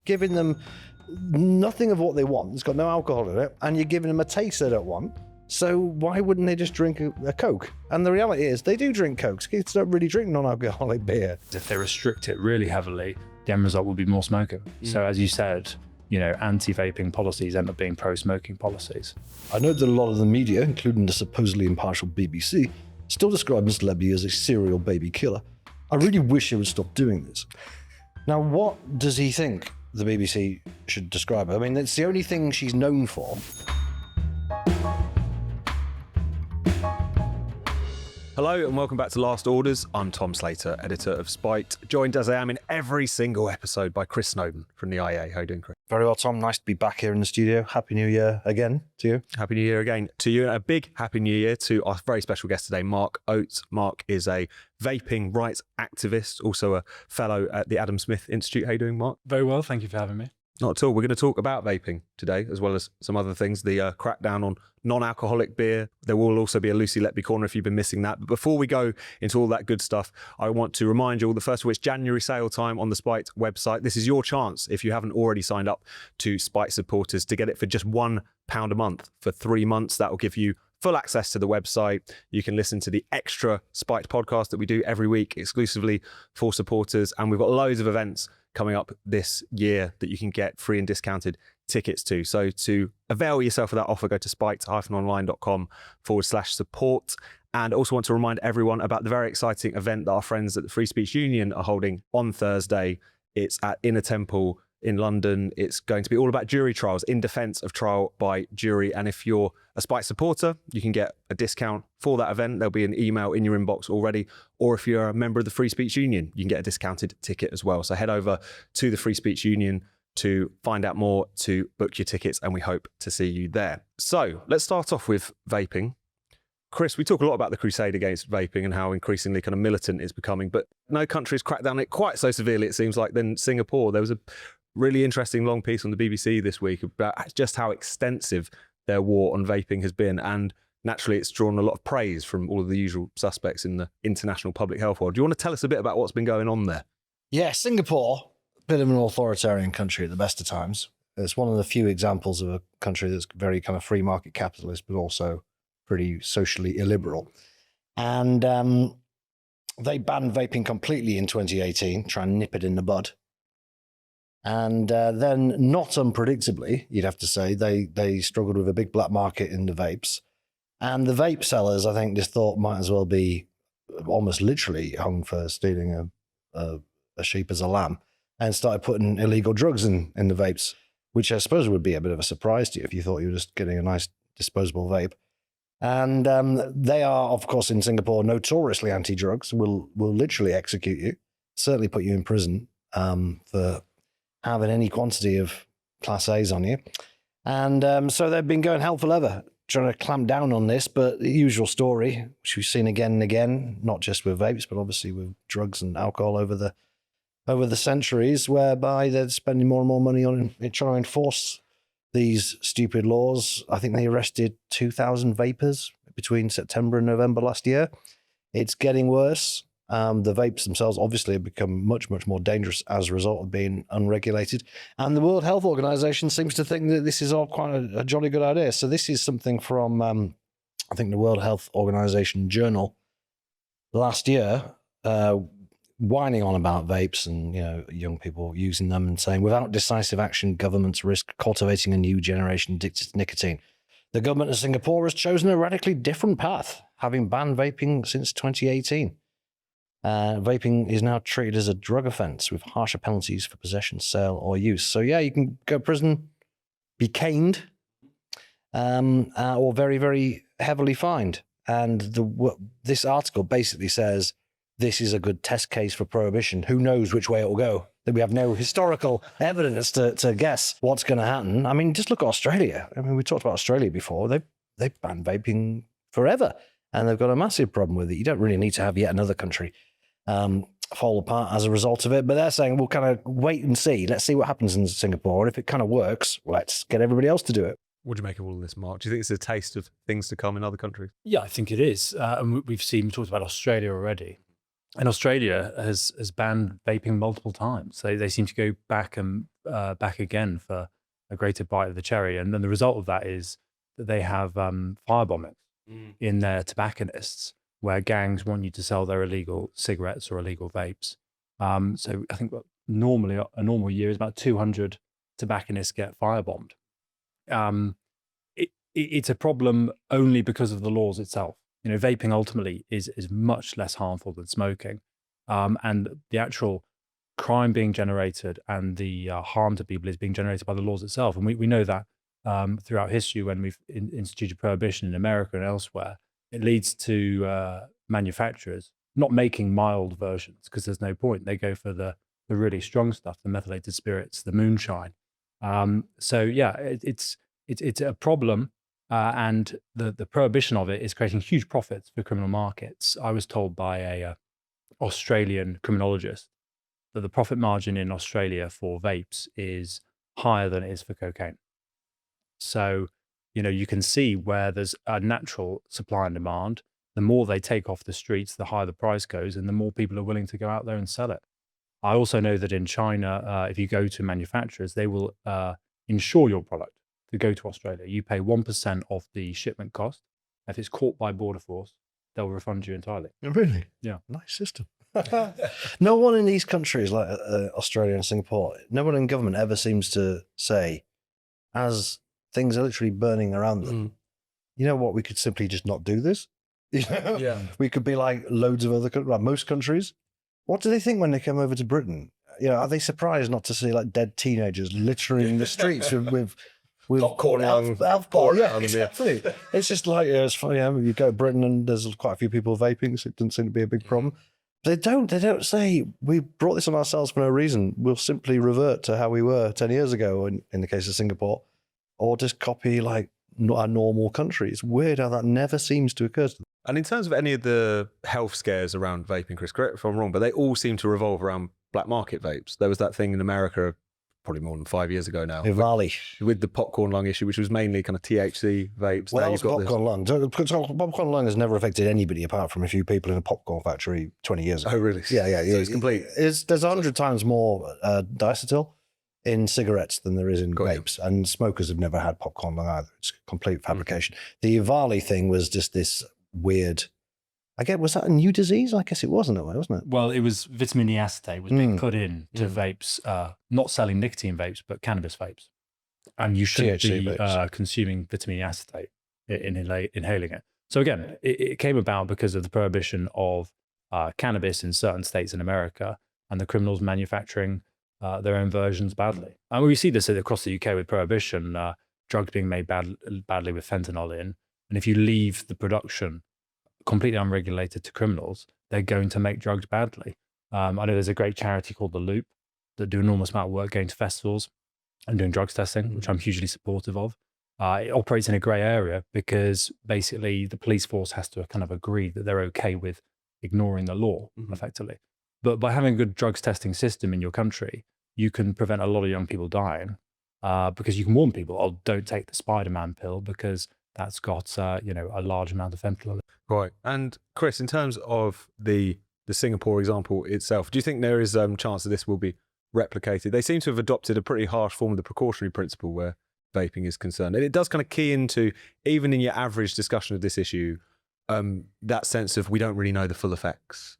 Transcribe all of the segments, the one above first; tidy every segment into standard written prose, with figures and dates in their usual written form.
giving them nothing of what they want. It's got no alcohol in it, and you're giving them a taste they don't want. So why wouldn't they just drink a Coke? And the reality is they do drink Cokes. Kids don't really drink non-alcoholic beer. If they restrict it really heavily, the end result will be more smoking. So as you said, anti-vaping policies end up being pro-smoking policies. I know that a lot of the media, including the supposedly impartial BBC, still describe Ms. Letby as a serial baby killer. I really wish he would stop doing this. Now, what does he think the BBC should describe her? I mean, it's the only thing she's known for. Hello and welcome back to Last Orders. I'm Tom Slater, editor of Spiked, joined as I am in every single episode by Chris Snowdon from the IEA. How are you doing, Chris? Very well, Tom. Nice to be back here in the studio. Happy New Year again to you. Happy New Year again to you, and a big Happy New Year to our very special guest today, Mark Oates. Mark is a vaping rights activist, also a fellow at the Adam Smith Institute. How are you doing, Mark? Very well, thank you for having me. Not at all. We're going to talk about vaping today, as well as some other things. The crackdown on non-alcoholic beer. There will also be a Lucy Letby corner if you've been missing that. But before we go into all that good stuff, I want to remind you all, the first of which, January sale time on the Spiked website. This is your chance, if you haven't already signed up to Spiked supporters, to get it for just £1 a month for 3 months. That will give you full access to the website. You can listen to the extra Spiked podcast that we do every week exclusively for supporters. And we've got loads of events coming up this year that you can get free and discounted tickets to. So to avail yourself of that offer, go to spiked-online.com/support. And also want to remind everyone about the very exciting event that our friends at the Free Speech Union are holding on Thursday. It's at Inner Temple in London. It's going to be all about jury trials, in defence of trial by jury. And if you're a Spiked supporter, you can get a discount for that event. There'll be an email in your inbox already. Or if you're a member of the Free Speech Union, you can get a discounted ticket as well. So head over to the Free Speech Union to find out more, to book your tickets, and we hope to see you there. So let's start off with vaping. Chris, we talk a lot about the crusade against vaping and how increasingly kind of militant it's becoming, but no country has cracked down on it quite so severely, it seems like, than Singapore. There was a really interesting long piece on the BBC this week about just how extensive their war on vaping has been. And naturally, it's drawn a lot of praise from all of the usual suspects in the international public health world. Do you want to tell us a bit about what's been going on there? Yeah, Singapore, a bit of an authoritarian country at the best of times. It's one of the few examples of a country that's very kind of free market capitalist, but also pretty socially illiberal. And they banned vaping completely in 2018, try and nip it in the bud. And then, not unpredictably, you'd have to say, they struggled with a big black market in the vapes. And the vape sellers, I think, just thought might as well be almost literally hung for stealing a sheep as a lamb, and started putting illegal drugs in the vapes, which I suppose would be a bit of a surprise to you if you thought you were just getting a nice disposable vape. And they are, of course, in Singapore, notoriously anti-drugs, will literally execute you, certainly put you in prison for having any quantity of Class A's on you. And so they've been going hell for leather, trying to clamp down on this, but the usual story, which we've seen again and again, not just with vapes, but obviously with drugs and alcohol over the centuries, whereby they're spending more and more money on it, trying to enforce these stupid laws. I think they arrested 2,000 vapors between September and November last year. It's getting worse. The vapes themselves obviously have become much, much more dangerous as a result of being unregulated. And the World Health Organization seems to think that this is all quite a jolly good idea. So this is something from, I think, the World Health Organization journal last year, whining on about vapes and young people using them and saying, without decisive action, governments risk cultivating a new generation addicted to nicotine. The government of Singapore has chosen a radically different path, having banned vaping since 2018. Vaping is now treated as a drug offence with harsher penalties for possession, sale, or use. So yeah, you can go to prison, be caned, or very, very heavily fined. And this article basically says this is a good test case for prohibition. Who knows which way it will go? That we have no historical evidence to guess what's going to happen. I mean, just look at Australia. I mean, we talked about Australia before. They've banned vaping forever, and they've got a massive problem with it. You don't really need to have yet another country fall apart as a result of it. But they're saying, we'll kind of wait and see. Let's see what happens in Singapore. And if it kind of works, let's get everybody else to do it. What do you make of all of this, Mark? Do you think it's a taste of things to come in other countries? Yeah, I think it is. And we talked about Australia already. And Australia has banned vaping multiple times. They seem to go back and back again for a greater bite of the cherry. And then the result of that is that they have firebombing in their tobacconists, where gangs want you to sell their illegal cigarettes or illegal vapes. So I think normally a normal year is about 200 tobacconists get firebombed. It's a problem only because of the laws itself. You know, vaping ultimately is much less harmful than smoking, and the actual crime being generated and the harm to people is being generated by the laws itself. And we know that throughout history, when we've instituted prohibition in America and elsewhere, it leads to manufacturers not making mild versions because there's no point. They go for the really strong stuff, the methylated spirits, the moonshine. So yeah, it's a problem. And the prohibition of it is creating huge profits for criminal markets. I was told by a Australian criminologist that the profit margin in Australia for vapes is higher than it is for cocaine. So, you know, you can see where there's a natural supply and demand. The more they take off the streets, the higher the price goes, and the more people are willing to go out there and sell it. I also know that in China, if you go to manufacturers, they will insure your product to go to Australia. You pay 1% of the shipment cost. If it's caught by Border Force, they'll refund you entirely. Really? Yeah. Nice system. No one in these countries like Australia and Singapore, no one in government ever seems to say, as things are literally burning around them, you know what, we could simply just not do this. You know? Yeah. We could be like loads of other countries, like most countries. What do they think when they come over to Britain? You know, are they surprised not to see like dead teenagers littering the streets with popcorn alcohol? Yeah, exactly. It's just like, it's funny. You go to Britain and there's quite a few people vaping, so it doesn't seem to be a big problem. They don't say, we brought this on ourselves for no reason. We'll simply revert to how we were 10 years ago in the case of Singapore, or just copy like our normal country. It's weird how that never seems to occur to them. And in terms of any of the health scares around vaping, Chris, correct if I'm wrong, but they all seem to revolve around black market vapes. There was that thing in America probably more than 5 years ago now. Ivali. With the popcorn lung issue, which was mainly kind of THC vapes. Well, now that was popcorn lung. Popcorn lung has never affected anybody apart from a few people in a popcorn factory 20 years ago. Oh, really? Yeah. So it's complete. There's 100 times more diacetyl in cigarettes than there is in vapes. And smokers have never had popcorn lung either. It's complete fabrication. The Ivali thing was just this weird... was that a new disease? I guess it was in a way, wasn't it? Well, it was vitamin E acetate was being put in to vapes, not selling nicotine vapes, but cannabis vapes. And you shouldn't be consuming vitamin E acetate inhaling it. So again, it came about because of the prohibition of cannabis in certain states in America and the criminals manufacturing their own versions badly. And we see this across the UK with prohibition, drugs being made badly with fentanyl in. And if you leave the production completely unregulated to criminals, they're going to make drugs badly. I know there's a great charity called The Loop that do an enormous amount of work going to festivals and doing drugs testing, which I'm hugely supportive of. It operates in a grey area because basically the police force has to kind of agree that they're okay with ignoring the law effectively. But by having a good drugs testing system in your country, you can prevent a lot of young people dying because you can warn people, oh, don't take the Spider-Man pill because that's got a large amount of fentanyl. Right. And Chris, in terms of the Singapore example itself, do you think there is a chance that this will be replicated? They seem to have adopted a pretty harsh form of the precautionary principle where vaping is concerned. And it does kind of key into, even in your average discussion of this issue, that sense of we don't really know the full effects.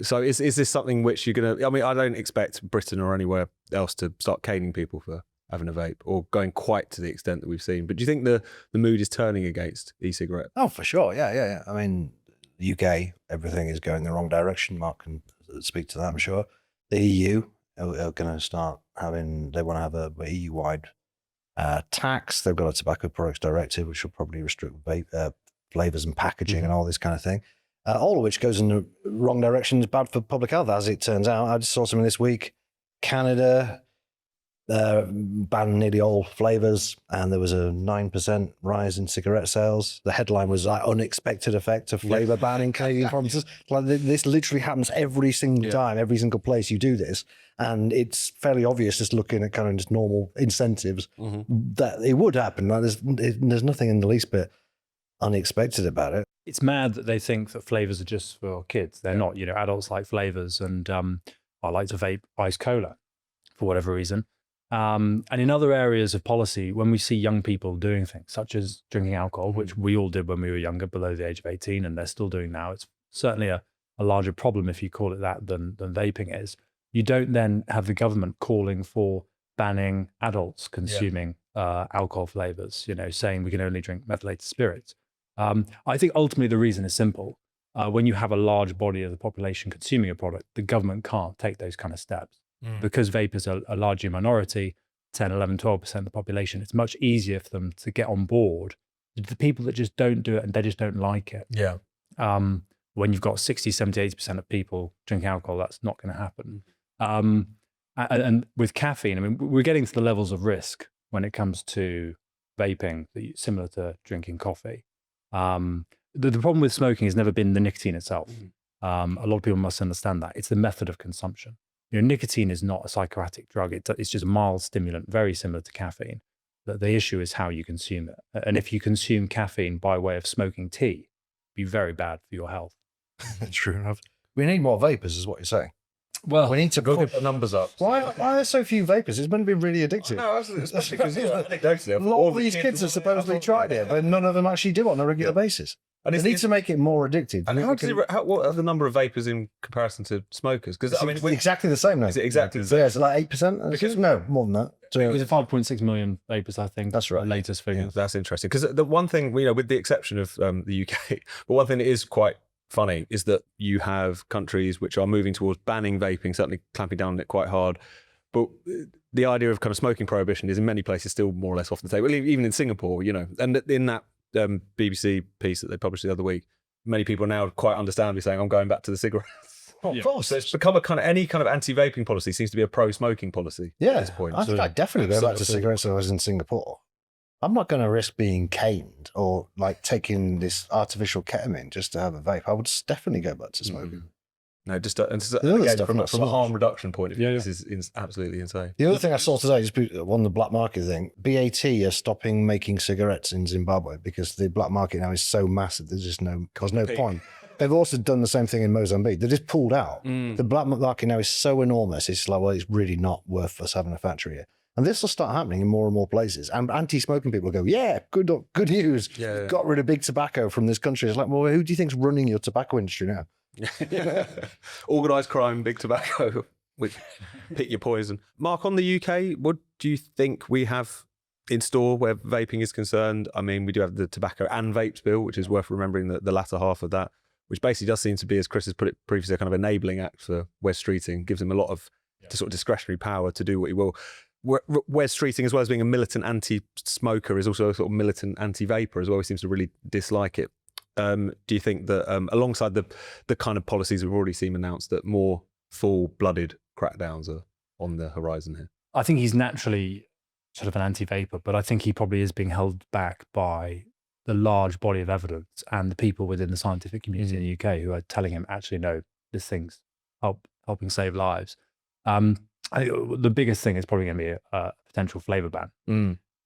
So is this something which you're going to... I mean, I don't expect Britain or anywhere else to start caning people for having a vape or going quite to the extent that we've seen. But do you think the mood is turning against e-cigarette? Oh, for sure. Yeah. I mean, the UK, everything is going the wrong direction. Mark can speak to that, I'm sure. The EU are going to start having... They want to have a EU-wide tax. They've got a tobacco products directive, which will probably restrict vape flavours and packaging and all this kind of thing. All of which goes in the wrong direction, is bad for public health, as it turns out. I just saw something this week. Canada banned nearly all flavours, and there was a 9% rise in cigarette sales. The headline was like, unexpected effect of flavour ban in Canadian provinces. Like, this literally happens every single time, every single place you do this. And it's fairly obvious, just looking at kind of just normal incentives, that it would happen. Like, there's nothing in the least bit unexpected about it. It's mad that they think that flavors are just for kids. They're not. Adults like flavors, and I like to vape iced cola for whatever reason. And in other areas of policy, when we see young people doing things such as drinking alcohol, which we all did when we were younger, below the age of 18, and they're still doing now, it's certainly a larger problem, if you call it that, than vaping is. You don't then have the government calling for banning adults consuming alcohol flavors, saying we can only drink methylated spirits. I think ultimately the reason is simple. When you have a large body of the population consuming a product, the government can't take those kind of steps. Because vapers are a largely minority, 10, 11, 12% of the population, it's much easier for them to get on board. The people that just don't do it and they just don't like it. Yeah. When you've got 60, 70, 80% of people drinking alcohol, that's not going to happen. And with caffeine, I mean, we're getting to the levels of risk when it comes to vaping, similar to drinking coffee. The problem with smoking has never been the nicotine itself. A lot of people must understand that. It's the method of consumption. Nicotine is not a psychoactive drug. It's just a mild stimulant, very similar to caffeine. The issue is how you consume it. And if you consume caffeine by way of smoking tea, it'd be very bad for your health. True enough. We need more vapors, is what you're saying. Well, We need to Go push. get the numbers up. Why are there so few vapors? It's meant to be really addictive. No, especially because A lot of these kids have supposedly tried it, but none of them actually do on a regular basis. And They need to make it more addictive. And what are the number of vapors in comparison to smokers? Because I mean, It's exactly the same now. is it exactly the So same? yeah, it's like 8%. No, more than that. it was So, 5.6 million vapors, I think. That's right. The latest figure. That's interesting because the one thing, with the exception of the UK, but one thing that is quite funny is that you have countries which are moving towards banning vaping, certainly clamping down on it quite hard. But the idea of kind of smoking prohibition is in many places still more or less off the table, even in Singapore, and in that BBC piece that they published the other week, many people are now quite understandably saying, I'm going back to the cigarettes. of course. So it's become any kind of anti-vaping policy seems to be a pro-smoking policy at this point. I think I'd definitely go back to Absolutely. cigarettes if I was in Singapore. I'm not going to risk being caned or like taking this artificial ketamine just to have a vape. I would definitely go back to smoking. No, just other again, stuff from not so a much. harm reduction point of view, Yeah, this is absolutely insane. The other thing I saw today is on the black market thing. BAT are stopping making cigarettes in Zimbabwe because the black market now is so massive. There's just no point. They've also done the same thing in Mozambique. They just pulled out. The black market now is so enormous. It's like, well, it's really not worth us having a factory here. And this will start happening in more and more places. And anti-smoking people go, yeah, good news. Yeah. Got rid of big tobacco from this country. It's like, well, who do you think's running your tobacco industry now? Organised crime, big tobacco, pick your poison. Mark, on the UK, what do you think we have in store where vaping is concerned? I mean, we do have the tobacco and vapes bill, which is worth remembering the latter half of that, which basically does seem to be, as Chris has put it previously, a kind of enabling act for Wes Streeting, gives him a lot of sort of discretionary power to do what he will. Wes Streeting, as well as being a militant anti-smoker, is also a sort of militant anti-vapor as well. He seems to really dislike it. Do you think that alongside the kind of policies we've already seen announced, that more full-blooded crackdowns are on the horizon here? I think he's naturally sort of an anti-vapor, but I think he probably is being held back by the large body of evidence and the people within the scientific community in the UK who are telling him, actually, no, this thing's helping save lives. I think the biggest thing is probably going to be a potential flavour ban.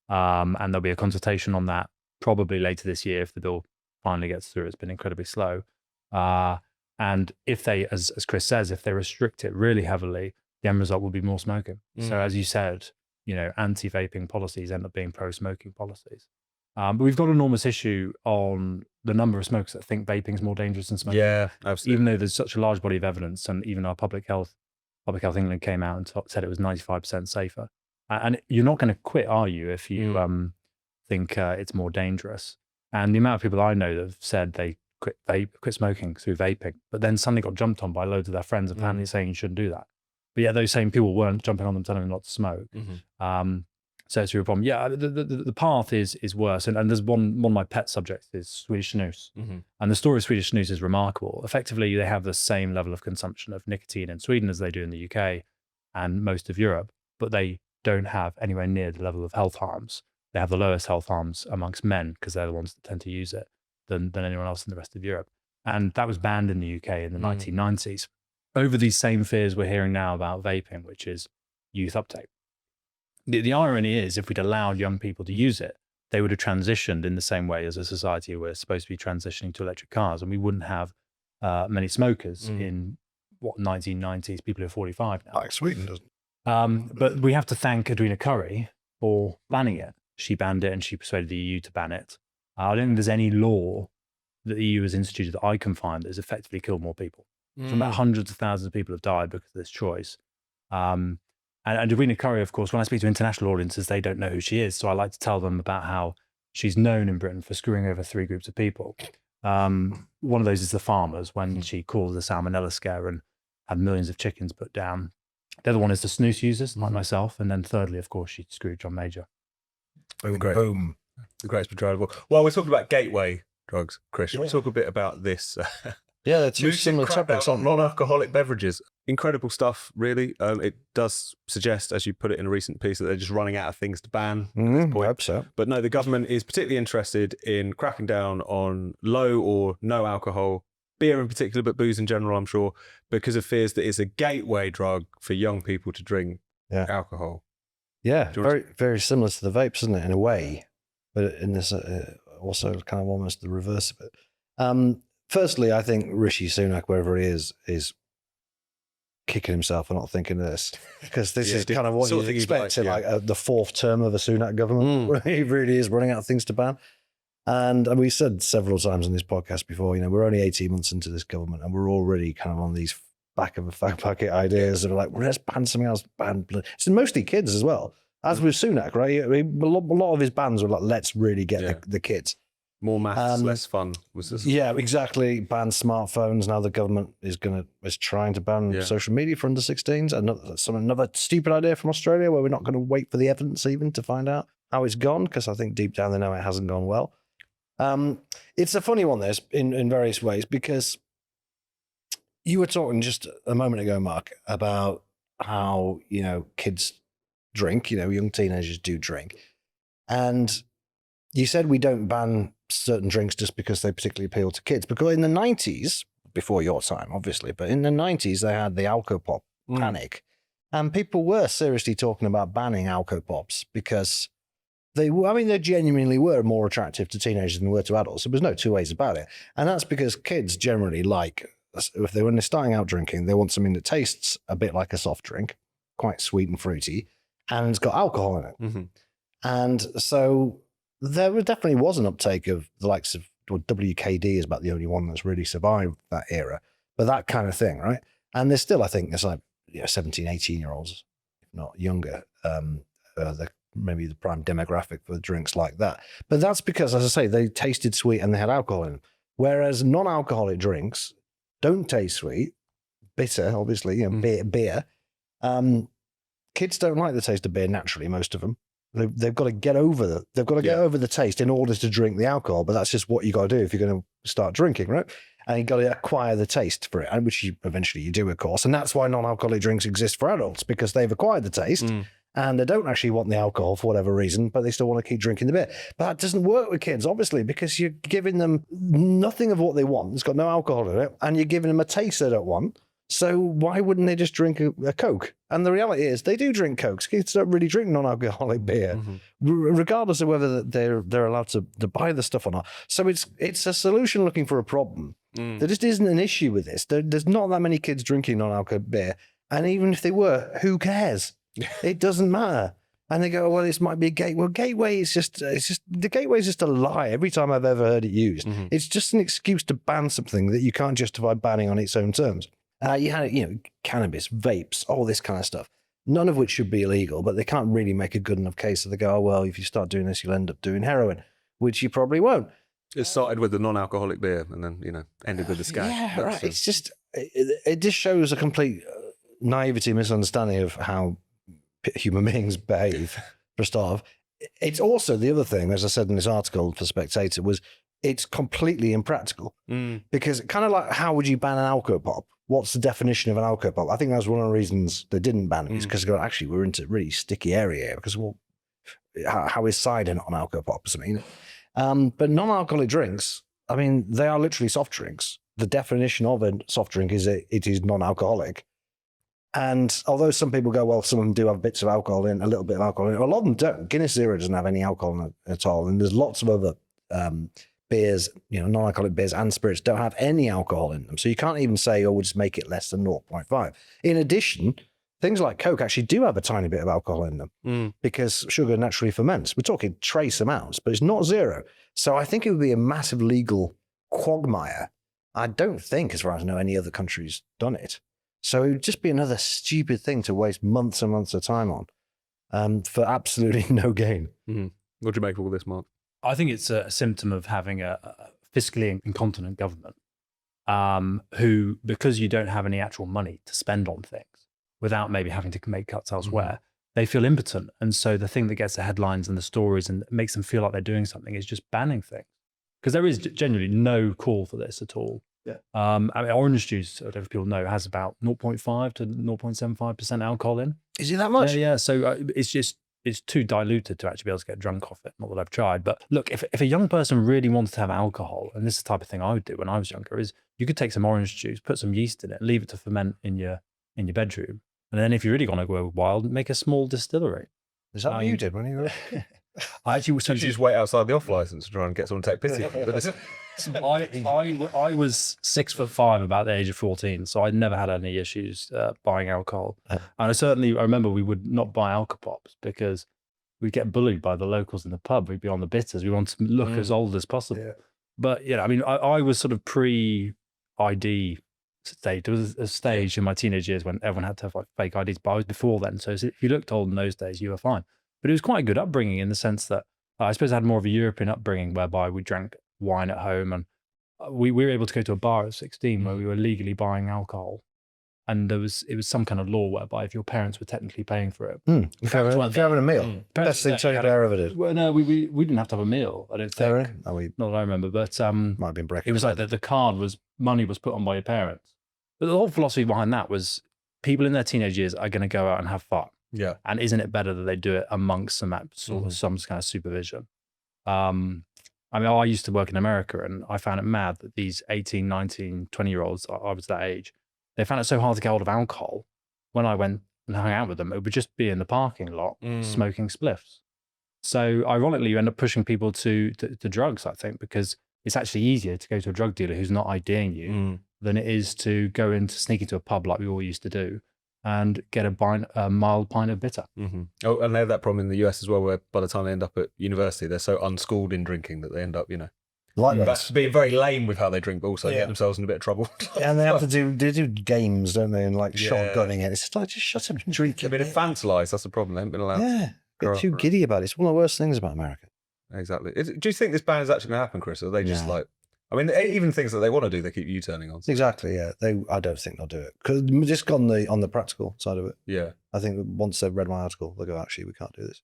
And there'll be a consultation on that probably later this year if the bill finally gets through. It's been incredibly slow. And if they, as Chris says, if they restrict it really heavily, the end result will be more smoking. So as you said, anti-vaping policies end up being pro-smoking policies. But we've got an enormous issue on the number of smokers that think vaping is more dangerous than smoking. Yeah, absolutely. Even though there's such a large body of evidence, and even our Public Health England came out and said it was 95% safer. And you're not going to quit, are you, if you think it's more dangerous? And the amount of people I know that have said they quit smoking through vaping, but then suddenly got jumped on by loads of their friends and family saying you shouldn't do that. But yeah, those same people weren't jumping on them telling them not to smoke. So it's a real problem. Yeah, the path is worse. And there's one of my pet subjects is Swedish snus. And the story of Swedish snus is remarkable. Effectively, they have the same level of consumption of nicotine in Sweden as they do in the UK and most of Europe, but they don't have anywhere near the level of health harms. They have the lowest health harms amongst men because they're the ones that tend to use it than anyone else in the rest of Europe. And that was banned in the UK in the 1990s. Over these same fears we're hearing now about vaping, which is youth uptake. The irony is, if we'd allowed young people to use it, they would have transitioned in the same way as a society we're supposed to be transitioning to electric cars, and we wouldn't have many smokers in 1990s. People who are 45 now. Like Sweden doesn't. But we have to thank Edwina Currie for banning it. She banned it and she persuaded the EU to ban it. I don't think there's any law that the EU has instituted that I can find that has effectively killed more people. From about hundreds of thousands of people have died because of this choice. And Edwina Currie, of course, when I speak to international audiences, they don't know who she is. So I like to tell them about how she's known in Britain for screwing over 3 groups of people. One of those is the farmers, when she caused the salmonella scare and had millions of chickens put down. The other one is the snooze users, like myself. And then thirdly, of course, she screwed John Major. Boom, Great. boom. The greatest betrayal of all. Well, we're talking about gateway drugs, Chris. Should we talk a bit about this? Yeah, they're 2 Lucid similar topics. crackdown on non-alcoholic beverages. Incredible stuff, really. It does suggest, as you put it in a recent piece, that they're just running out of things to ban. I hope so. But no, the government is particularly interested in cracking down on low or no alcohol, beer in particular, but booze in general, I'm sure, because of fears that it's a gateway drug for young people to drink alcohol. Yeah, Do you want very similar to the vapes, isn't it, in a way? But in this, also kind of almost the reverse of it. Firstly, I think Rishi Sunak, wherever he is kicking himself for not thinking of this, because this is kind of what you expect in like the 4th term of a Sunak government, where he really is running out of things to ban. And we said several times on this podcast before, we're only 18 months into this government and we're already kind of on these back of a fag packet ideas of like, well, let's ban something else. It's mostly kids as well, as with Sunak, right? I mean, a lot of his bans were like, let's really get the kids. More maths, less fun. Was this? Yeah, exactly. Ban smartphones. Now the government is trying to ban social media for under 16s. Another stupid idea from Australia where we're not going to wait for the evidence even to find out how it's gone, because I think deep down they know it hasn't gone well. It's a funny one, this, in various ways, because you were talking just a moment ago, Mark, about how, kids drink, young teenagers do drink. And you said we don't ban certain drinks just because they particularly appeal to kids. Because in the 90s, before your time, obviously, but in the 90s, they had the alcopop panic. And people were seriously talking about banning alcopops because they genuinely were more attractive to teenagers than they were to adults. There was no 2 ways about it. And that's because kids generally when they're starting out drinking, they want something that tastes a bit like a soft drink, quite sweet and fruity, and it's got alcohol in it. Mm-hmm. And so there definitely was an uptake of the likes of WKD is about the only one that's really survived that era, but that kind of thing, right? And there's still, I think, there's like 17, 18-year-olds, if not younger, maybe the prime demographic for drinks like that. But that's because, as I say, they tasted sweet and they had alcohol in them. Whereas non-alcoholic drinks don't taste sweet, bitter, obviously, beer. Kids don't like the taste of beer naturally, most of them. They've got to get over that. They've got to get over the taste in order to drink the alcohol. But that's just what you got to do if you're going to start drinking, right? And you got to acquire the taste for it, and which eventually you do, of course. And that's why non-alcoholic drinks exist for adults, because they've acquired the taste and they don't actually want the alcohol for whatever reason, but they still want to keep drinking the beer. But that doesn't work with kids, obviously, because you're giving them nothing of what they want. It's got no alcohol in it, and you're giving them a taste they don't want. So why wouldn't they just drink a Coke? And the reality is they do drink Cokes. Kids don't really drink non-alcoholic beer, regardless of whether they're allowed to buy the stuff or not. So it's a solution looking for a problem. There just isn't an issue with this. There's not that many kids drinking non-alcoholic beer. And even if they were, who cares? It doesn't matter. And they go, well, this might be a gateway. Well, gateway is the gateway is just a lie every time I've ever heard it used. It's just an excuse to ban something that you can't justify banning on its own terms. You had, cannabis, vapes, all this kind of stuff, none of which should be illegal, but they can't really make a good enough case. So they go, oh, well, if you start doing this, you'll end up doing heroin, which you probably won't. It started with the non-alcoholic beer and then, ended with the skag. Yeah, right. It's just, it just shows a complete naivety, misunderstanding of how human beings behave, for a start. It's also the other thing, as I said in this article for Spectator, was it's completely impractical. Because kind of like, how would you ban an alcopop? What's the definition of an alcopop? I think that's one of the reasons they didn't ban it, is because actually we're into a really sticky area, because, well, how is cider not an alcopop or something? But non-alcoholic drinks, I mean, they are literally soft drinks. The definition of a soft drink is it is non-alcoholic. And although some people go, well, some of them do have bits of alcohol in, a little bit of alcohol in it, a lot of them don't. Guinness Zero doesn't have any alcohol in it at all. And there's lots of other beers, non-alcoholic beers and spirits don't have any alcohol in them. So you can't even say, oh, we'll just make it less than 0.5. In addition, things like Coke actually do have a tiny bit of alcohol in them because sugar naturally ferments. We're talking trace amounts, but it's not zero. So I think it would be a massive legal quagmire. I don't think, as far as I know, any other country's done it. So it would just be another stupid thing to waste months and months of time on for absolutely no gain. What do you make of all this, Mark? I think it's a symptom of having a fiscally incontinent government who, because you don't have any actual money to spend on things without maybe having to make cuts elsewhere, they feel impotent. And so the thing that gets the headlines and the stories and makes them feel like they're doing something is just banning things. Because there is genuinely no call for this at all. Yeah. I mean, orange juice, I don't know if people know, has about 0.5 to 0.75% alcohol in. Is it that much? Yeah. So it's too diluted to actually be able to get drunk off it. Not that I've tried, but look, if a young person really wanted to have alcohol, and this is the type of thing I would do when I was younger, is you could take some orange juice, put some yeast in it, leave it to ferment in your bedroom, and then if you really want to go wild, make a small distillery. Is that what you did when you were? I actually You should just wait outside the off license to try and get someone to take pity. I was 6'5" about the age of 14, so I never had any issues buying alcohol. And I remember we would not buy Alka-Pops because we'd get bullied by the locals in the pub. We'd be on the bitters. We wanted to look as old as possible. Yeah. But I mean, I was sort of pre-ID stage. There was a stage in my teenage years when everyone had to have like fake IDs, but I was before then. So if you looked old in those days, you were fine. But it was quite a good upbringing in the sense that I suppose I had more of a European upbringing whereby we drank wine at home, and we were able to go to a bar at 16 where we were legally buying alcohol, and it was some kind of law whereby if your parents were technically paying for it, if you're having a meal, best thing Tony Blair ever did. Well, no, we didn't have to have a meal. I don't think. Not that I remember, but might have been breakfast. It was like the card was money was put on by your parents. But the whole philosophy behind that was people in their teenage years are going to go out and have fun. Yeah. And isn't it better that they do it amongst some kind of supervision? I mean, I used to work in America and I found it mad that these 18, 19, 20-year-olds, I was that age, they found it so hard to get hold of alcohol. When I went and hung out with them, it would just be in the parking lot smoking spliffs. So ironically, you end up pushing people to drugs, I think, because it's actually easier to go to a drug dealer who's not IDing you than it is to sneak into a pub like we all used to do and get a mild pint of bitter. Oh, and they have that problem in the US as well, where by the time they end up at university, they're so unschooled in drinking that they end up, being very lame with how they drink, but also get themselves in a bit of trouble. And they have to do games, don't they, and like shotgunning it. It's just like, just shut up and drink. They've been infantilized, that's the problem. They haven't been allowed to get too giddy about it. It's one of the worst things about America. Exactly. Do you think this ban is actually going to happen, Chris? Or are they just I mean, even things that they want to do, they keep U-turning on. Exactly, yeah. I don't think they'll do it. Because just on the practical side of it. Yeah. I think once they've read my article, they'll go, actually, we can't do this.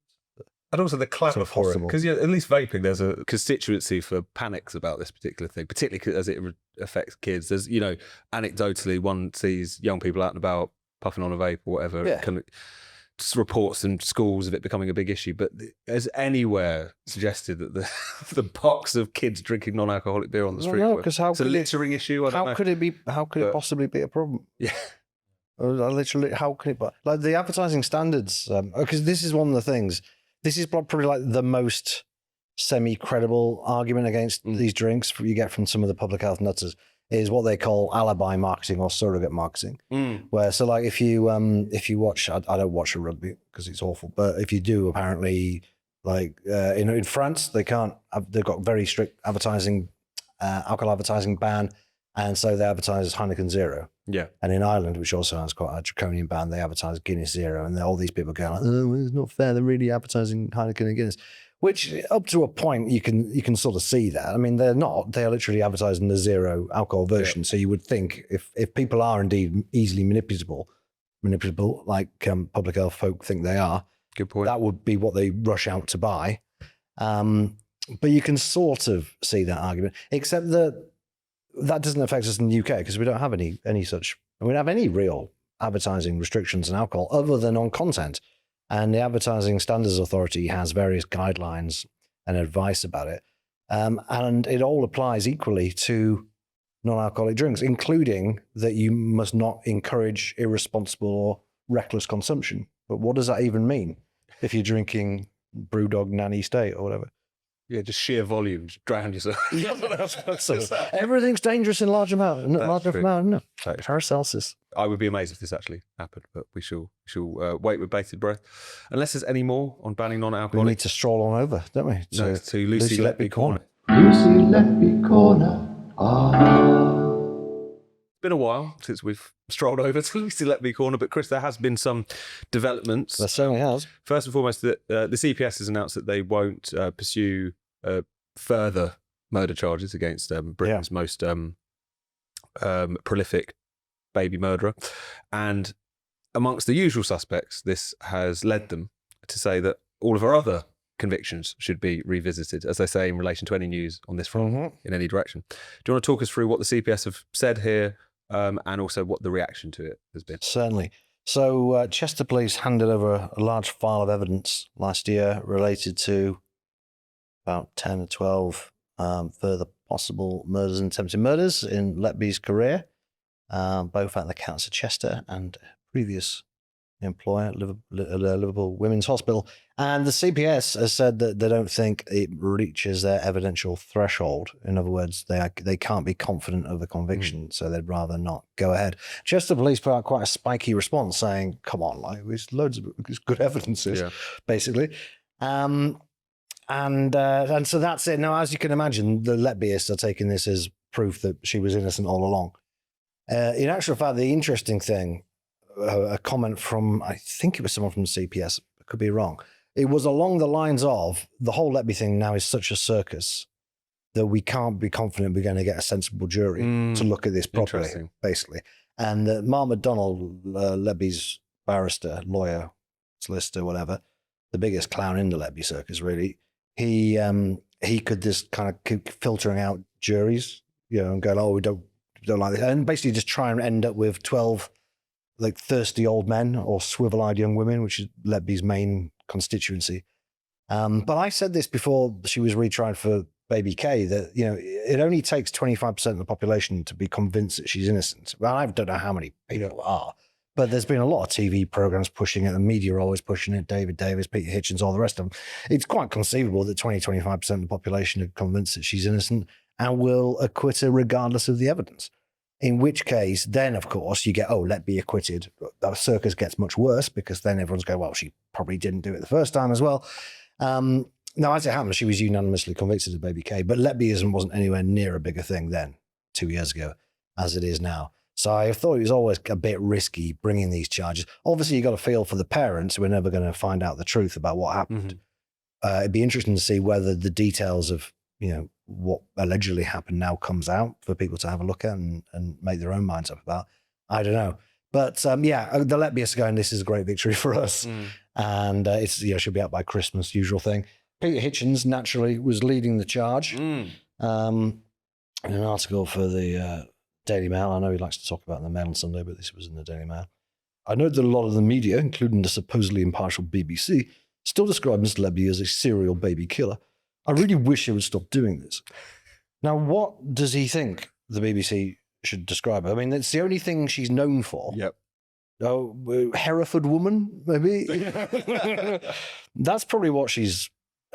And also the clamour for it. Because at least vaping, there's a constituency for panics about this particular thing, particularly as it affects kids. There's, anecdotally, one sees young people out and about puffing on a vape or whatever. Yeah. Reports in schools of it becoming a big issue, but has anywhere suggested that the box of kids drinking non-alcoholic beer on the street? No, because it's a littering issue. How could it possibly be a problem? Yeah, literally, how could it? Like the advertising standards, because this is one of the things. This is probably like the most semi-credible argument against these drinks you get from some of the public health nutters. Is what they call alibi marketing or surrogate marketing. Where, so like if you watch, I don't watch a rugby because it's awful, but if you do, apparently, like in France, they've got very strict advertising, alcohol advertising ban, and so they advertise Heineken Zero. Yeah. And in Ireland, which also has quite a draconian ban, they advertise Guinness Zero, and all these people go like, oh, it's not fair, they're really advertising Heineken and Guinness. Which, up to a point, you can sort of see that. I mean, they're not. They are literally advertising the zero alcohol version. Yeah. So you would think if people are indeed easily manipulable, like public health folk think they are, good point, that would be what they rush out to buy. But you can sort of see that argument, except that doesn't affect us in the UK because we don't have any such. We don't have any real advertising restrictions on alcohol other than on content. And the Advertising Standards Authority has various guidelines and advice about it. And it all applies equally to non-alcoholic drinks, including that you must not encourage irresponsible or reckless consumption. But what does that even mean if you're drinking Brewdog Nanny State or whatever? Yeah, just sheer volume, just drown yourself. Everything's dangerous in large amount. Large true. amount, no. Totally. Paracelsus. I would be amazed if this actually happened, but we shall wait with bated breath. Unless there's any more on banning We non-alcoholic. need to stroll on over, don't we? No, to Lucy Letby Corner. Lucy Letby Corner. It's been a while since we've strolled over to Lucy Letby Corner, but Chris, there has been some developments. There certainly has. First and foremost, the CPS has announced that they won't pursue further murder charges against Britain's most prolific baby murderer. And amongst the usual suspects, this has led them to say that all of our other convictions should be revisited, as they say, in relation to any news on this front in any direction. Do you want to talk us through what the CPS have said here and also what the reaction to it has been? Certainly. So Chester Police handed over a large file of evidence last year related to about 10 or 12 further possible murders and attempted murders in Letby's career, both at the Council of Chester and previous employer, Liverpool Women's Hospital. And the CPS has said that they don't think it reaches their evidential threshold. In other words, they can't be confident of a conviction, so they'd rather not go ahead. Chester Police put out quite a spiky response saying, come on, like, there's loads of good evidence, basically. And so that's it. Now, as you can imagine, the Letbyists are taking this as proof that she was innocent all along. In actual fact, the interesting thing, a comment from, I think it was someone from the CPS, I could be wrong. It was along the lines of, the whole Letby thing now is such a circus that we can't be confident we're going to get a sensible jury to look at this properly, basically. And Mark MacDonald, Letby's barrister, lawyer, solicitor, whatever, the biggest clown in the Letby circus, really, he could just kind of keep filtering out juries, and go, oh, we don't like this. And basically just try and end up with 12 like thirsty old men or swivel-eyed young women, which is Letby's main constituency. But I said this before she was retried for Baby K, that, it only takes 25% of the population to be convinced that she's innocent. Well, I don't know how many people are, but there's been a lot of TV programs pushing it. The media are always pushing it. David Davis, Peter Hitchens, all the rest of them. It's quite conceivable that 25% of the population are convinced that she's innocent and will acquit her regardless of the evidence. In which case, then, of course, you get, Letby acquitted. The circus gets much worse because then everyone's going, well, she probably didn't do it the first time as well. Now, as it happens, she was unanimously convicted of Baby K, but Letbyism wasn't anywhere near a bigger thing then, 2 years ago, as it is now. So I thought it was always a bit risky bringing these charges. Obviously, you got to feel for the parents who are never going to find out the truth about what happened. It'd be interesting to see whether the details of, what allegedly happened now comes out for people to have a look at and make their own minds up about. I don't know. But the Letbyists are going, this is a great victory for us. And it's, she'll be out by Christmas, usual thing. Peter Hitchens, naturally, was leading the charge. In an article for the Daily Mail. I know he likes to talk about the Mail on Sunday, but this was in the Daily Mail. I know that a lot of the media, including the supposedly impartial BBC, still describe Mr. Letby as a serial baby killer. I really wish he would stop doing this. Now, what does he think the BBC should describe her? I mean, it's the only thing she's known for. Yep. Oh, Hereford woman, maybe? That's probably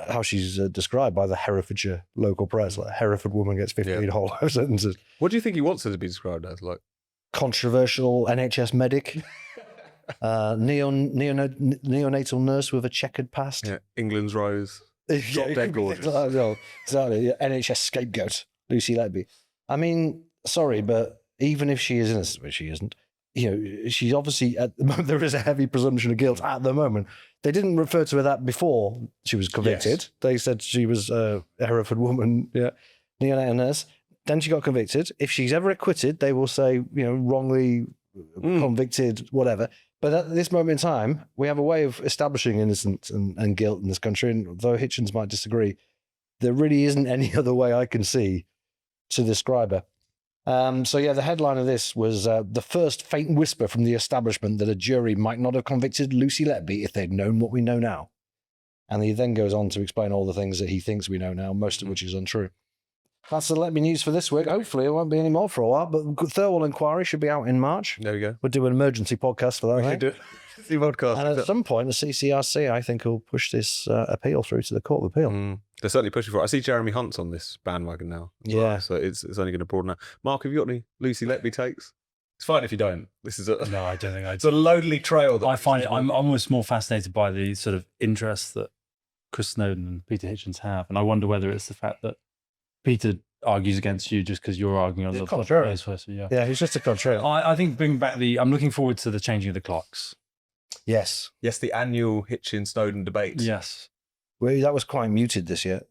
how she's described by the Herefordshire local press. Like, Hereford woman gets 15 whole life sentences. What do you think he wants her to be described as? Like, controversial NHS medic, neonatal nurse with a checkered past. Yeah, England's Rose. Drop dead gorgeous. Exactly. NHS scapegoat, Lucy Letby. I mean, sorry, but even if she is innocent, which she isn't, she's obviously, at the moment, there is a heavy presumption of guilt at the moment. They didn't refer to her that before she was convicted. Yes. They said she was a Hereford woman, neonatal nurse. Then she got convicted. If she's ever acquitted, they will say, wrongly convicted, whatever. But at this moment in time, we have a way of establishing innocence and guilt in this country. And though Hitchens might disagree, there really isn't any other way I can see to describe her. The headline of this was the first faint whisper from the establishment that a jury might not have convicted Lucy Letby if they'd known what we know now. And he then goes on to explain all the things that he thinks we know now, most of which is untrue. That's the Let Me news for this week. Hopefully, it won't be any more for a while. But Thirlwall Inquiry should be out in March. There we go. We'll do an emergency podcast for that. We I should think. do it. See podcast. And at some point, the CCRC, I think, will push this appeal through to the Court of Appeal. They're certainly pushing for it. I see Jeremy Hunt's on this bandwagon now. Yeah. So it's only going to broaden out. Mark, have you got any Lucy Letby takes? It's fine if you don't. This is No, I don't think I it's a lonely trail. I find it, I'm almost more fascinated by the sort of interest that Chris Snowdon and Peter Hitchens have. And I wonder whether it's the fact that Peter argues against you just because you're arguing on He's the contrarian. vice versa. Yeah. Yeah, he's just a contrarian. I think bring back I'm looking forward to the changing of the clocks. Yes. Yes, the annual Hitchens-Snowdon debate. Yes. Well, that was quite muted this year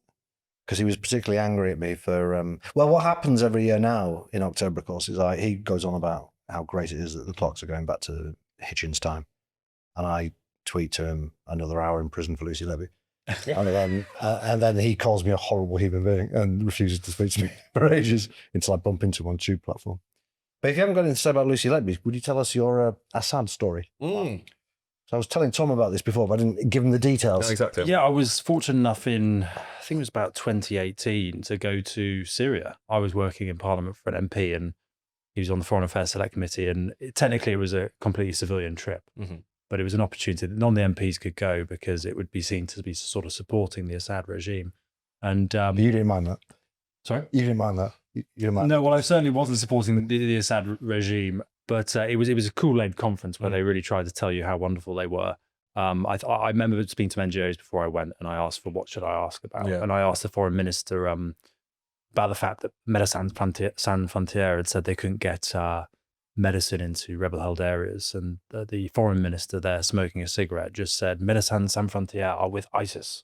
because he was particularly angry at me for. Well, what happens every year now in October, of course, is he goes on about how great it is that the clocks are going back to Hitchens' time. And I tweet to him another hour in prison for Lucy Letby. and then he calls me a horrible human being and refuses to speak to me for ages until I bump into him on a tube platform. But if you haven't got anything to say about Lucy Letby, would you tell us your Assad story? So I was telling Tom about this before, but I didn't give him the details. No, exactly. Yeah, I was fortunate enough in, I think it was about 2018, to go to Syria. I was working in Parliament for an MP and he was on the Foreign Affairs Select Committee. And technically it was a completely civilian trip, but it was an opportunity that none of the MPs could go because it would be seen to be sort of supporting the Assad regime. And But you didn't mind that. sorry? You didn't mind that. You didn't mind. No, well, I certainly wasn't supporting the Assad regime, but it was a Kool-Aid conference where they really tried to tell you how wonderful they were. I remember speaking to NGOs before I went, and I asked for what should I ask about, and I asked the foreign minister about the fact that Médecins Sans Frontières had said they couldn't get medicine into rebel-held areas, and the foreign minister there, smoking a cigarette, just said Médecins Sans Frontières are with ISIS.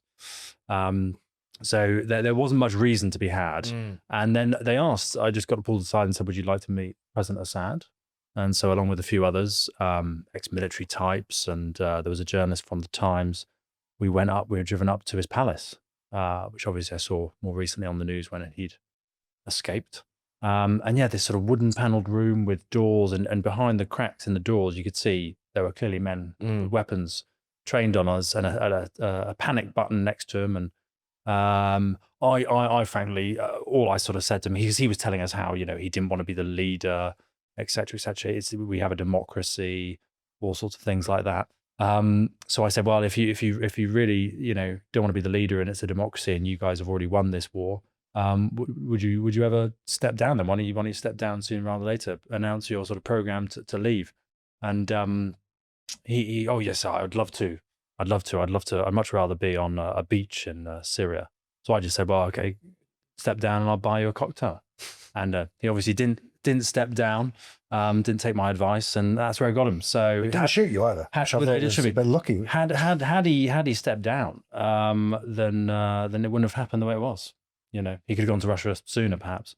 So there wasn't much reason to be had. And then they asked, I just got pulled aside and said, would you like to meet President Assad? And so along with a few others, ex-military types, and there was a journalist from the Times, we were driven up to his palace, which obviously I saw more recently on the news when he'd escaped. And yeah, this sort of wooden paneled room with doors, and behind the cracks in the doors, you could see there were clearly men with weapons trained on us, and a panic button next to him. And I frankly, all I sort of said to him, he was telling us how, he didn't want to be the leader, et cetera, et cetera. We have a democracy, all sorts of things like that. So I said, well, if you really, don't want to be the leader and it's a democracy and you guys have already won this war, would you ever step down then? Why don't you step down sooner rather than later, announce your sort of program to leave? And he oh yes, I'd love to. I'd much rather be on a beach in Syria. So I just said, well, okay, step down and I'll buy you a cocktail. And he obviously didn't step down, didn't take my advice, and that's where I got him. So He didn't shoot you either. Which I thought was a bit lucky. Had he stepped down, then it wouldn't have happened the way it was. He could have gone to Russia sooner, perhaps.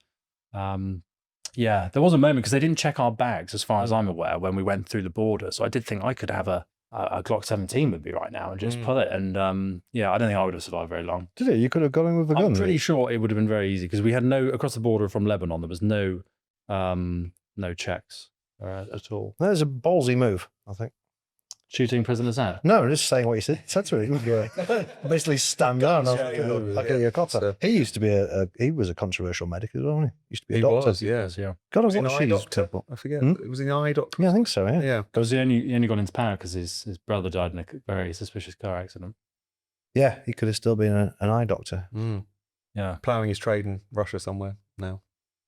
Yeah, there was a moment because they didn't check our bags, as far as I'm aware, when we went through the border. So I did think I could have a Glock 17 with me right now and just pull it. And yeah, I don't think I would have survived very long. Did it? You could have gone in with a gun. I'm pretty sure it would have been very easy because we had across the border from Lebanon, there was no checks at all. That was a ballsy move, I think. Shooting President Assad? No, just saying what you said to me. Basically stand down. Like a copper. He used to be he was a controversial medic as well, wasn't he? Used to be a doctor. Yeah. God, Was I he an watched eye his doctor? book. I forget. It was an eye doctor. Yeah, I think so, yeah. Yeah. Because he only got into power because his brother died in a very suspicious car accident. Yeah, he could have still been an eye doctor. Yeah. Ploughing his trade in Russia somewhere now,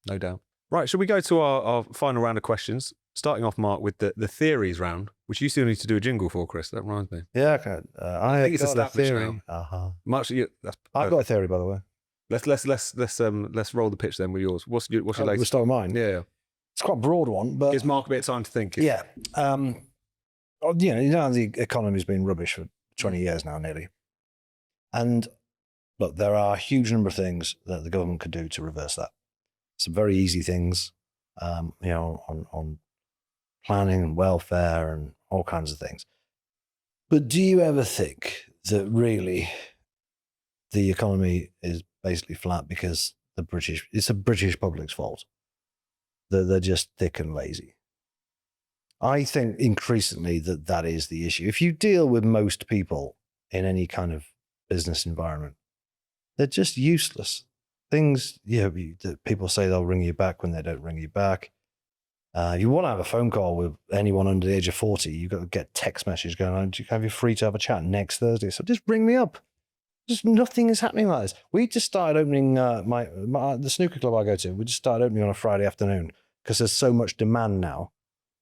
no doubt. Right, should we go to our final round of questions? Starting off, Mark, with the theories round, which you still need to do a jingle for, Chris. That reminds me. Yeah, okay. I think it's got a established theory. now. Much. That's I've got a theory, by the way. Let's roll the pitch then with yours. What's your We'll latest? start with mine. Yeah. It's quite a broad one, but Gives Mark a bit of time to think. yeah. The economy's been rubbish for 20 years now, nearly. And look, there are a huge number of things that the government could do to reverse that. Some very easy things, on planning and welfare and all kinds of things. But do you ever think that really the economy is basically flat because it's the British public's fault? They're just thick and lazy. I think increasingly that is the issue. If you deal with most people in any kind of business environment, they're just useless. things, people say they'll ring you back when they don't ring you back. If you want to have a phone call with anyone under the age of 40, you've got to get text message going on. Have you free to have a chat next Thursday? So just ring me up. Just nothing is happening like this. We just started opening the snooker club I go to. We just started opening on a Friday afternoon because there's so much demand now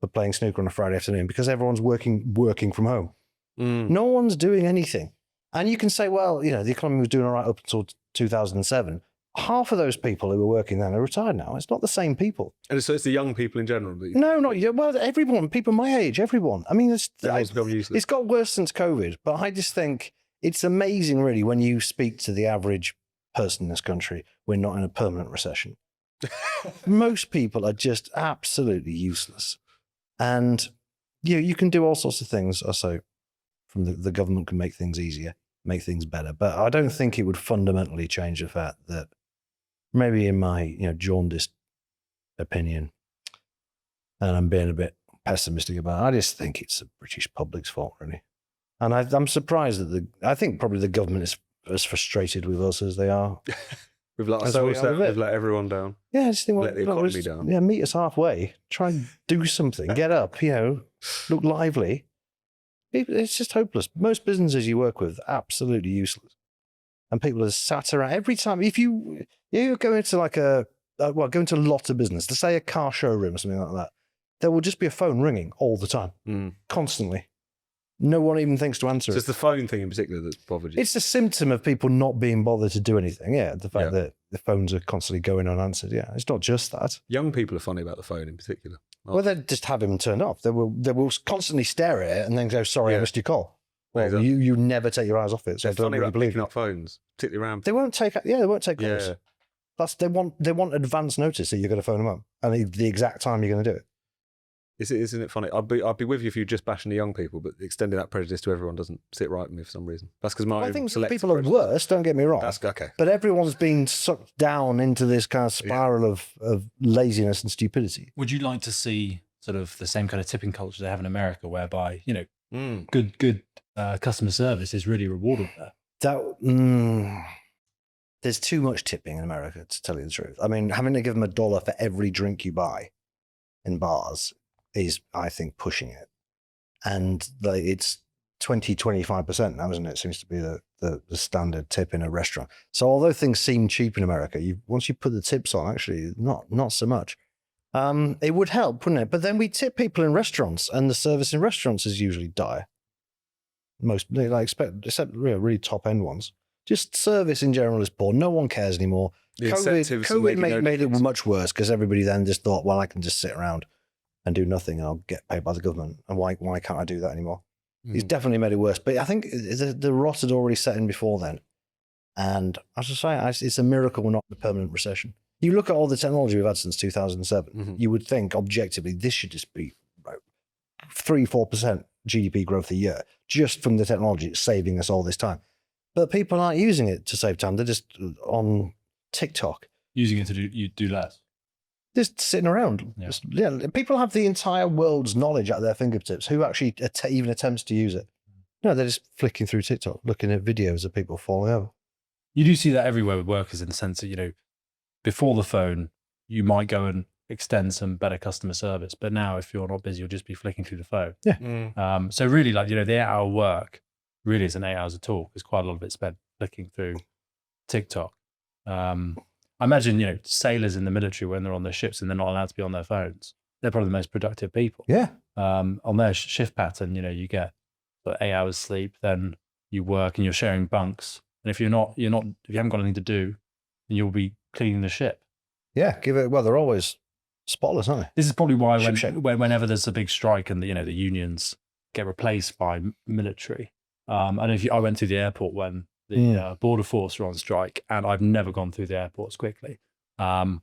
for playing snooker on a Friday afternoon because everyone's working from home. No one's doing anything. And you can say, well, the economy was doing all right up until 2007. Half of those people who were working then are retired now. It's not the same people. And so it's the young people in general. No, not you. Well, everyone, people my age, everyone. I mean, it's got worse since COVID, but I just think it's amazing, really, when you speak to the average person in this country, we're not in a permanent recession. Most people are just absolutely useless. And you can do all sorts of things. Also, from the government can make things easier, make things better. But I don't think it would fundamentally change the fact that maybe in my jaundiced opinion, and I'm being a bit pessimistic about it, I just think it's the British public's fault, really. And I'm surprised that I think probably the government is as frustrated with us as they are. We've let ourselves down. We've let everyone down. Yeah, I just think, let the economy down. Yeah, meet us halfway. Try and do something. Get up, look lively. It's just hopeless. Most businesses you work with, absolutely useless. And people are sat around every time. If you go into go into a lot of business, to say a car showroom or something like that, there will just be a phone ringing all the time, constantly. No one even thinks to answer it. So it's the phone thing in particular that's bothered you? It's a symptom of people not being bothered to do anything. Yeah, the fact that the phones are constantly going unanswered. Yeah, it's not just that. Young people are funny about the phone in particular. Well, they just have him turned off. They will constantly stare at it and then go, sorry, I missed your call. Well, Exactly. you never take your eyes off it. So They're don't funny really about believe picking it. up phones, particularly around. They won't take calls. Yeah. They want advance notice that you're going to phone them up and the exact time you're going to do it. Isn't it funny? I'd be with you if you're just bashing the young people, but extending that prejudice to everyone doesn't sit right with me for some reason. That's because my I think selective people are prejudice. worse, don't get me wrong. That's okay. But everyone's been sucked down into this kind of spiral of laziness and stupidity. Would you like to see sort of the same kind of tipping culture they have in America, whereby good customer service is really rewarded there? There's too much tipping in America, to tell you the truth. I mean, having to give them $1 for every drink you buy in bars is, I think, pushing it. And it's 20-25% now, isn't it? Seems to be the standard tip in a restaurant. So although things seem cheap in America, once you put the tips on, actually, not so much. It would help, wouldn't it? But then we tip people in restaurants, and the service in restaurants is usually dire. Except really top end ones. Just service in general is poor. No one cares anymore. The incentives are COVID made it much worse because everybody then just thought, well, I can just sit around and do nothing and I'll get paid by the government. And why can't I do that anymore? It's definitely made it worse. But I think the rot had already set in before then. And as I say, it's a miracle we're not in a permanent recession. You look at all the technology we've had since 2007, you would think objectively this should just be 3-4% GDP growth a year just from the technology it's saving us all this time. But people aren't using it to save time. They're just on TikTok. Using it to do less. Just sitting around. Yeah. People have the entire world's knowledge at their fingertips. Who actually even attempts to use it? No, they're just flicking through TikTok, looking at videos of people falling over. You do see that everywhere with workers in the sense that, before the phone, you might go and extend some better customer service. But now if you're not busy, you'll just be flicking through the phone. Yeah. So really the 8-hour work really isn't 8 hours at all because quite a lot of it's spent flicking through TikTok. I imagine, sailors in the military, when they're on their ships and they're not allowed to be on their phones, they're probably the most productive people. Yeah. On their shift pattern, you get 8 hours sleep, then you work and you're sharing bunks. And if you haven't got anything to do, then you'll be cleaning the ship. Yeah. They're always spotless, aren't they? This is probably why whenever there's a big strike and the unions get replaced by military. And I went through the airport when the border force were on strike, and I've never gone through the airports quickly. Now,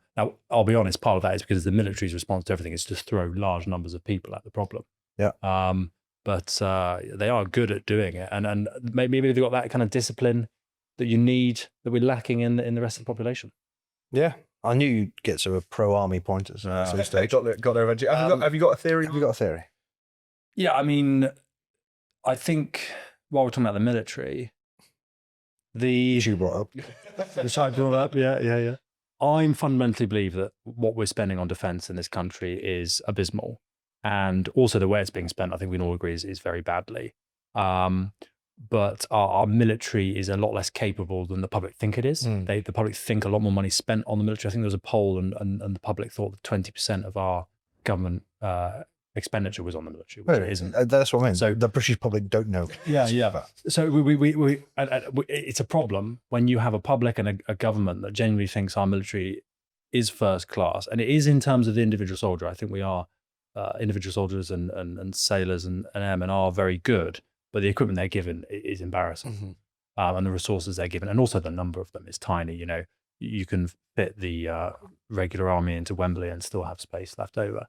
I'll be honest, part of that is because the military's response to everything is to throw large numbers of people at the problem. Yeah. But they are good at doing it, and maybe they've got that kind of discipline that you need that we're lacking in the rest of the population. Yeah. I knew you'd get to a pro-army point at some stage. Got there eventually. Have you got a theory? Have you got a theory? Yeah, I mean, I think while we're talking about the military, The As you brought up. which I brought up, yeah. I fundamentally believe that what we're spending on defence in this country is abysmal, and also the way it's being spent, I think we can all agree, is very badly. But our military is a lot less capable than the public think it is. The public think a lot more money spent on the military. I think there was a poll, and the public thought that 20% of our government expenditure was on the military, which it isn't. That's what I mean. So- So the British public don't know. Yeah. So it's a problem when you have a public and a government that genuinely thinks our military is first class, and it is in terms of the individual soldier. I think we are individual soldiers and sailors and airmen are very good, but the equipment they're given is embarrassing, and the resources they're given, and also the number of them is tiny. You know, you can fit the regular army into Wembley and still have space left over.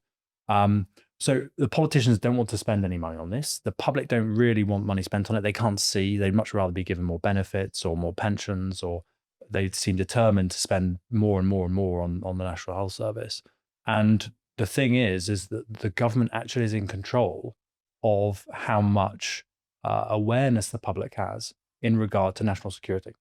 So the politicians don't want to spend any money on this. The public don't really want money spent on it. They can't see. They'd much rather be given more benefits or more pensions, or they seem determined to spend more and more and more on the National Health Service. And the thing is that the government actually is in control of how much awareness the public has in regard to national security.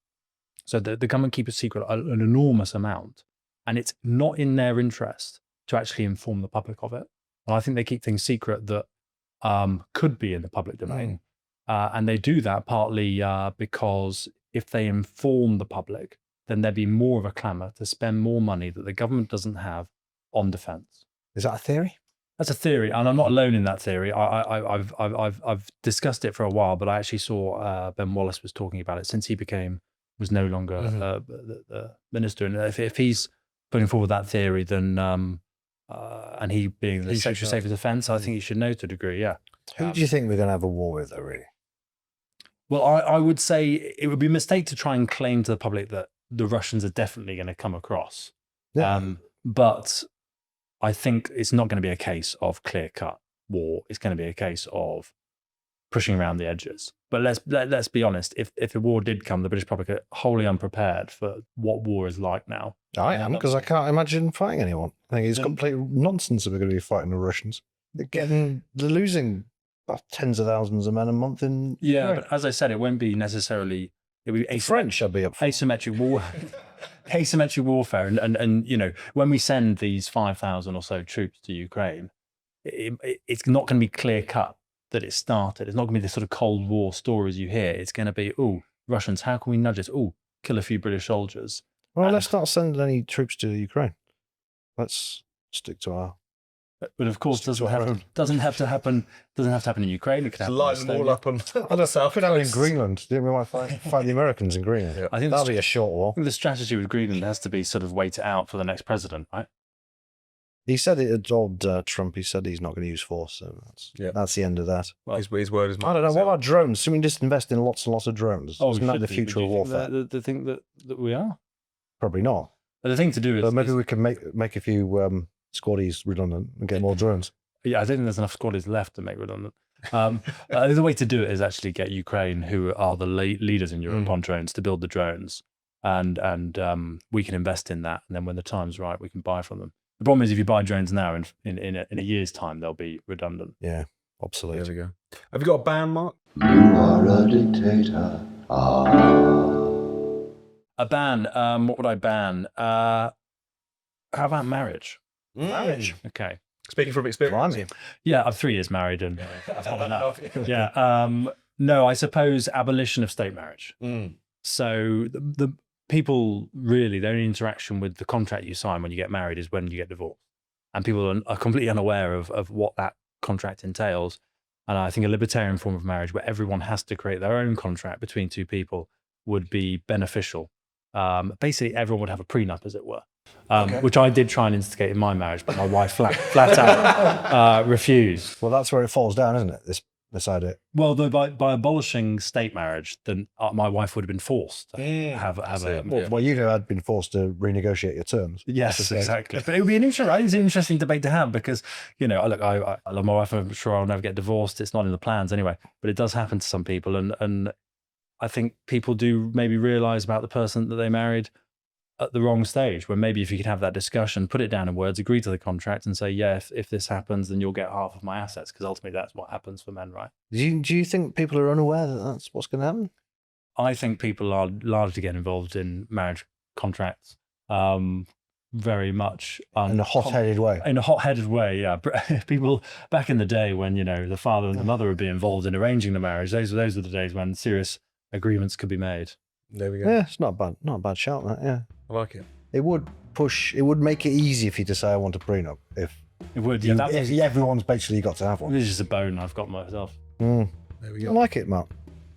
So the government keeps a secret an enormous amount, and it's not in their interest to actually inform the public of it. And I think they keep things secret that could be in the public domain. And they do that partly because if they inform the public, then there'd be more of a clamour to spend more money that the government doesn't have on defence. Is that a theory? That's a theory, and I'm not alone in that theory. I've discussed it for a while, but I actually saw Ben Wallace was talking about it since he was no longer the minister. And if he's putting forward that theory, then and he being the Secretary of State for Defence, I think he should know to a degree. Yeah. Who do you think we're going to have a war with, though? Really? Well, I would say it would be a mistake to try and claim to the public that the Russians are definitely going to come across. Yeah. But I think it's not going to be a case of clear-cut war. It's going to be a case of pushing around the edges. But let's be honest. If a war did come, the British public are wholly unprepared for what war is like now. I am, because I can't imagine fighting anyone. I think it's complete nonsense that we're going to be fighting the Russians. They're losing tens of thousands of men a month in. Yeah, but as I said, it won't be necessarily. It'll be French, I'd be up for. Asymmetric war. Asymmetric warfare, and you know, when we send these 5,000 or so troops to Ukraine, it's not going to be clear cut that it started. It's not going to be the sort of Cold War stories you hear. It's going to be, Russians, how can we nudge it? Kill a few British soldiers. Well, let's not send any troops to Ukraine. Let's stick to our. But of course, doesn't have to happen in Ukraine. It could happen. Light them all up on the south. Put out in Greenland. We might fight the Americans in Greenland. Yeah. I think that'll be a short war. I think the strategy with Greenland has to be sort of wait it out for the next president, right? He said it had told Trump. He said he's not going to use force, so that's the end of that. Well, his word is. I don't know. What about drones? Should we just invest in lots and lots of drones? Isn't that the future of warfare? The thing that we are. Probably not. But the thing to do is. So maybe we can make a few squaddies redundant and get more drones. Yeah, I don't think there's enough squaddies left to make redundant. The way to do it is actually get Ukraine, who are the leaders in Europe on drones, to build the drones, and we can invest in that. And then when the time's right, we can buy from them. The problem is if you buy drones now, in a year's time, they'll be redundant. Yeah, obsolete. There we go. Have you got a ban, Mark? You are a dictator. A ban. What would I ban? How about marriage? Marriage. Okay. Speaking from experience. Blimey. Yeah, I'm 3 years married, and I've had enough. Yeah. No, I suppose abolition of state marriage. So the people really, their only interaction with the contract you sign when you get married is when you get divorced, and people are completely unaware of what that contract entails. And I think a libertarian form of marriage where everyone has to create their own contract between two people would be beneficial. Basically, everyone would have a prenup, as it were. Which I did try and instigate in my marriage, but my wife flat out refused. Well, that's where it falls down, isn't it? This idea. Well, though by abolishing state marriage, then my wife would have been forced to have a. Well, you had been forced to renegotiate your terms. Yes, exactly. But it would be it's an interesting debate to have because, I love my wife. I'm sure I'll never get divorced. It's not in the plans anyway, but it does happen to some people, and I think people do maybe realize about the person that they married at the wrong stage, where maybe if you could have that discussion, put it down in words, agree to the contract and say, yeah, if this happens, then you'll get half of my assets, because ultimately that's what happens for men, right? Do you think people are unaware that that's what's going to happen? I think people are largely getting involved in marriage contracts very much In a hot-headed way. In a hot-headed way, yeah. People back in the day when, the father and the mother would be involved in arranging the marriage, those were the days when serious agreements could be made. There we go. Yeah, it's not a bad shout, that, yeah. I like it. It would make it easy for you to say, I want a prenup, if It would, if everyone's basically got to have one. This is a bone I've got myself. There we I go. like it, Mark.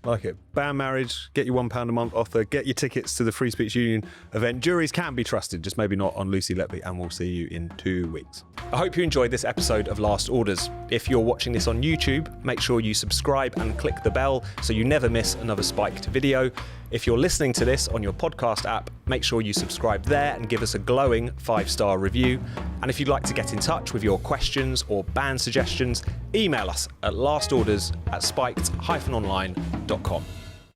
Like it. Ban marriage, get your £1 a month offer, get your tickets to the Free Speech Union event. Juries can be trusted, just maybe not on Lucy Letby, and we'll see you in 2 weeks. I hope you enjoyed this episode of Last Orders. If you're watching this on YouTube, make sure you subscribe and click the bell so you never miss another spiked video. If you're listening to this on your podcast app, make sure you subscribe there and give us a glowing 5-star review. And if you'd like to get in touch with your questions or ban suggestions, email us at lastorders@spiked-online.com.